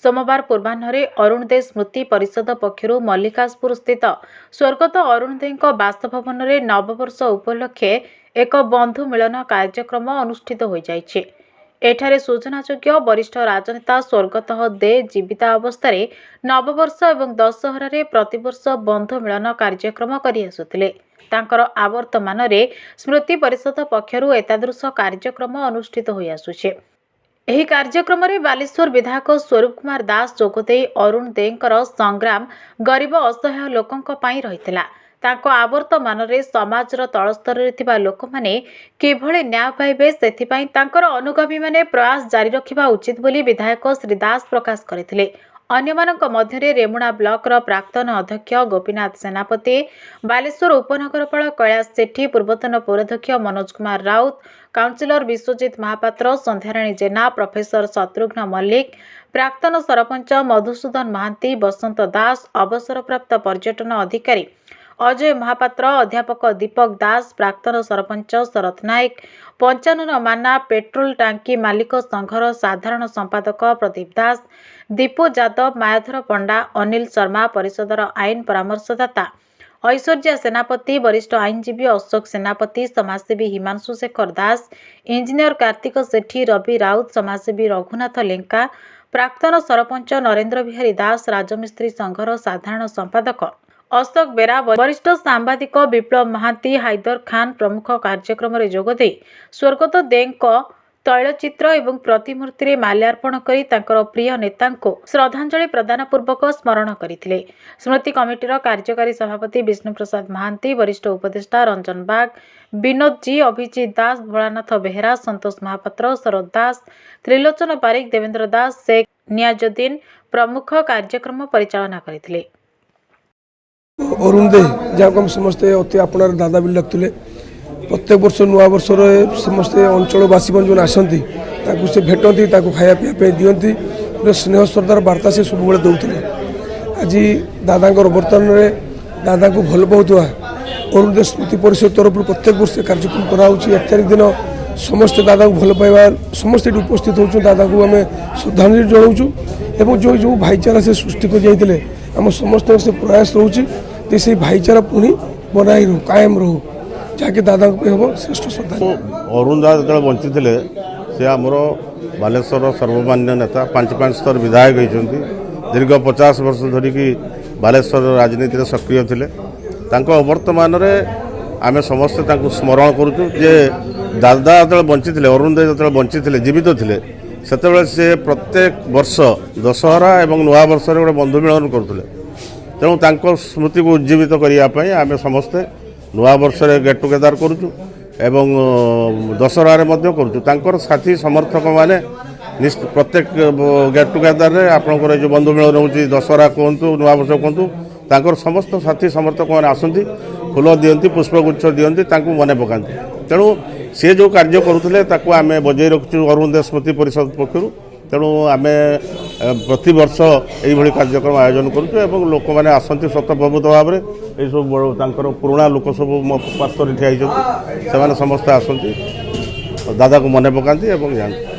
सोमवार पूर्वाह्न अरुण दे स्मृति परिषद पक्षर मल्लिकाजपुर स्थित स्वर्गत अरुण दे बासभवन में नववर्ष उपलक्षे एक बंधु मिलन कार्यक्रम अनुष्ठित हो जाइछे। एठारे सूचनायोग्य वरिष्ठ राजनेता स्वर्गत दे जीविता अवस्था नववर्ष और दशहरा प्रतिवर्ष बंधु मिलन कार्यक्रम करिआसुथिले। तांकर आवर्तमान स्मृति परिषद पक्षर एतादृश कार्यक्रम अनुष्ठित हो आसुछे। एही कार्यक्रम में बालेश्वर विधायक स्वरूप कुमार दास जोगदे अरुण देंकर संग्राम गरीब असहाय लोकंक पई रहितला। तांको आवर्तमान समाजर तलस्तर थिबा लोक माने किभଳି न्याय पाइबे सेथिपई तांकर अनुगामी माने प्रयास जारी रखिबा उचित बोली विधायक श्री दास प्रकाश करथिले। अन्यमानक मध्यरे रेमुणा ब्लॉकर प्राक्तन अध्यक्ष गोपीनाथ सेनापति, बालेश्वर उपनगरपाल कैलाश सेठी, पूर्वतन पौराध्यक्ष मनोज कुमार राउत, काउंसिलर विश्वजित महापात्र, संध्याराणी जेना, प्रोफेसर शत्रुघ्न मल्लिक, प्राक्तन सरपंच मधुसूदन महांती, बसंत दास, अवसरप्राप्त पर्यटन अधिकारी अजय महापात्र, अध्यापक दीपक दास, प्राक्तन सरपंच शरत नायक, पंचानन माना, पेट्रोल टांकी मालिक संघर साधारण संपादक प्रदीप दास, दीपू यादव, मायाधर पंडा, अनिल शर्मा, परिषदर आईन परामर्शदाता ऐश्वर्या सेनापति, वरिष्ठ आईनजीवी अशोक सेनापति, समाजसेवी हिमांशु शेखर दास, इंजीनियर कार्तिक सेठी, रवि राउत, समाजसेवी रघुनाथ लेंका, प्राक्तन सरपंच नरेंद्र बिहारी दास, राजमिस्त्री संघर साधारण संपादक अशोक बेरा, वरिष्ठ सांबादिक विप्लव महांती, हाइदर खान प्रमुख कार्यक्रम में जोगदे स्वर्गत देंक तैलचित्र एवं प्रतिमूर्ति माल्यार्पण करी तांकर प्रिय नेता को श्रद्धांजलि प्रदान पूर्वक स्मरण करथिले। स्मृति कमिटीर कार्यकारी सभापति विष्णु प्रसाद महांती, वरिष्ठ उपदेष्टा रंजन बाग, विनोद जी, अभिजीत दास, भोलानाथ बेहेरा, संतोष महापात्र, शरद दास, त्रिलोचन पारिक, देवेंद्र दास, शेख नियाजुद्दीन प्रमुख कार्यक्रम परिचालना करथिले। अरुण दे जहाँ समस्ते अति आपणार दादा भी लगते प्रत्येक वर्ष नुआ वर्ष समस्ते अंचलवासी जो आसती से भेटती खाया पीवा दिखती पूरे स्नेह श्रद्धार वार्ता से सब दौले। आज दादा बर्तमान में दादा को भल पाऊा अरुण दे स्मृति परिषद तरफ प्रत्येक वर्ष कार्यक्रम कराऊँ। 1 तारिख दिन समस्ते दादा को भल पाइबा समस्ते उपस्थित हो दादा को आम श्रद्धांजलि जनाऊँ। जो जो भाईचारा से सृष्टि कर जाते आम समस्त से प्रयास रोचे से भाईचारा पुणी बनाई रो कायम रो जहाँकि दादा हम श्रेष्ठ श्रद्धा। अरुण दास जो बंची थे से आमर बालेश्वर सर्वमान्य नेता 5 स्तर विधायक होती दीर्घ 50 वर्ष धरिकी बालेश्वर राजनीति सक्रिय थे। वर्तमान आम समस्ते स्मरण करुँ जे दादा जो बंची थे अरुण दे जो बंची थे जीवित थे से से प्रत्येक वर्ष दशहरा और नुआ वर्ष गोटे बंधु मिलन करुले। तेणु स्मृति को उज्जीवित करने आम समस्ते नुआ वर्ष गेट टुगेदर करुचु एवं दशहरा करुचु। साथी समर्थक माने प्रत्येक गेट टुगेदर आपंकर जो बंधु मिलन हो दशहरा कहतु नुआ वर्ष कहतु समस्त साथी समर्थक मैंने आसती फूल दियंती पुष्पगुच्छ दियंती मन पकाती। तेणु सी जो कार्य करुले आम बजाई रखुचु अरुण दे स्मृति परिषद पक्षर। तेणु आम प्रति वर्ष यही कार्यक्रम आयोजन करुँ लोक मैंने आसती स्वतःप्रभुत भाव में ये सब पुराणा लोक सब मो पार्श्व ठिया से समस्ते आसती दादा को मन पकाती जाती।